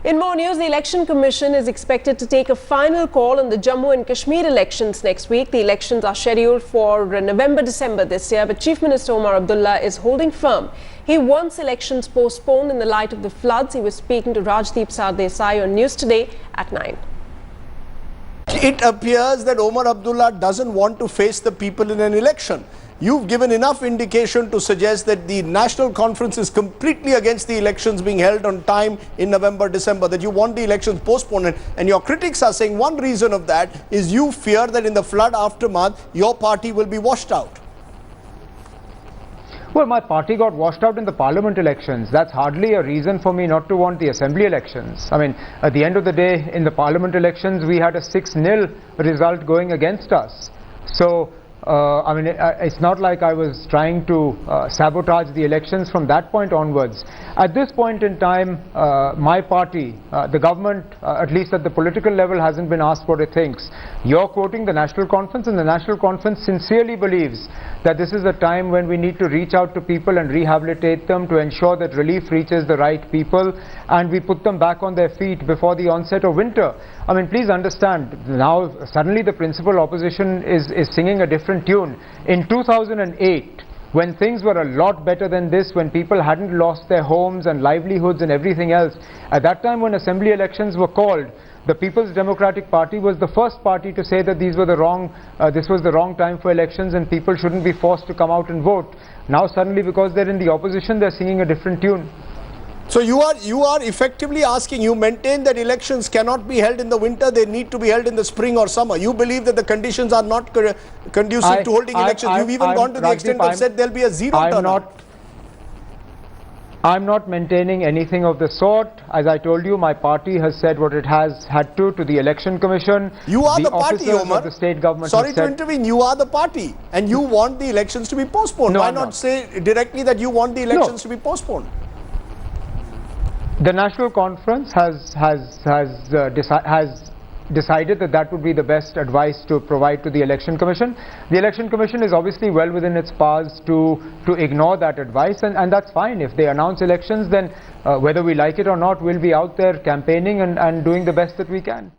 In more news, the Election Commission is expected to take a final call on the Jammu and Kashmir elections next week. The elections are scheduled for November-December this year, but Chief Minister Omar Abdullah is holding firm. He wants elections postponed in the light of the floods. He was speaking to Rajdeep Sardesai on News Today at 9. It appears that Omar Abdullah doesn't want to face the people in an election. You've given enough indication to suggest that the National Conference is completely against the elections being held on time in November, December, that you want the elections postponed. And your critics are saying one reason of that is you fear that in the flood aftermath, your party will be washed out. Well, my party got washed out in the parliament elections. That's hardly a reason for me not to want the assembly elections. I mean, at the end of the day, in the parliament elections, we had a 6-0 result going against us. So, I mean, it's not like I was trying to sabotage the elections from that point onwards. At this point in time, my party, the government, at least at the political level, hasn't been asked what it thinks. You're quoting the National Conference, and the National Conference sincerely believes that this is a time when we need to reach out to people and rehabilitate them to ensure that relief reaches the right people and we put them back on their feet before the onset of winter. I mean, please understand, now suddenly the principal opposition is singing a different tune. In 2008, when things were a lot better than this, when people hadn't lost their homes and livelihoods and everything else, at that time when assembly elections were called, the People's Democratic Party was the first party to say that this was the wrong time for elections and people shouldn't be forced to come out and vote. Now suddenly, because they're in the opposition, they're singing a different tune. So you are effectively asking, you maintain that elections cannot be held in the winter, they need to be held in the spring or summer. You believe that the conditions are not conducive to holding elections. You've even gone to the extent of said there'll be a zero turnout. I'm not maintaining anything of the sort. As I told you, my party has said what it has had to the Election Commission. You are the party, Omar. The state government. Sorry to intervene. You are the party, and you want the elections to be postponed. No, why not say directly that you want the elections to be postponed? The National Conference has decided that that would be the best advice to provide to the Election Commission. The Election Commission is obviously well within its powers to ignore that advice, and that's fine. If they announce elections, then whether we like it or not, we'll be out there campaigning and doing the best that we can.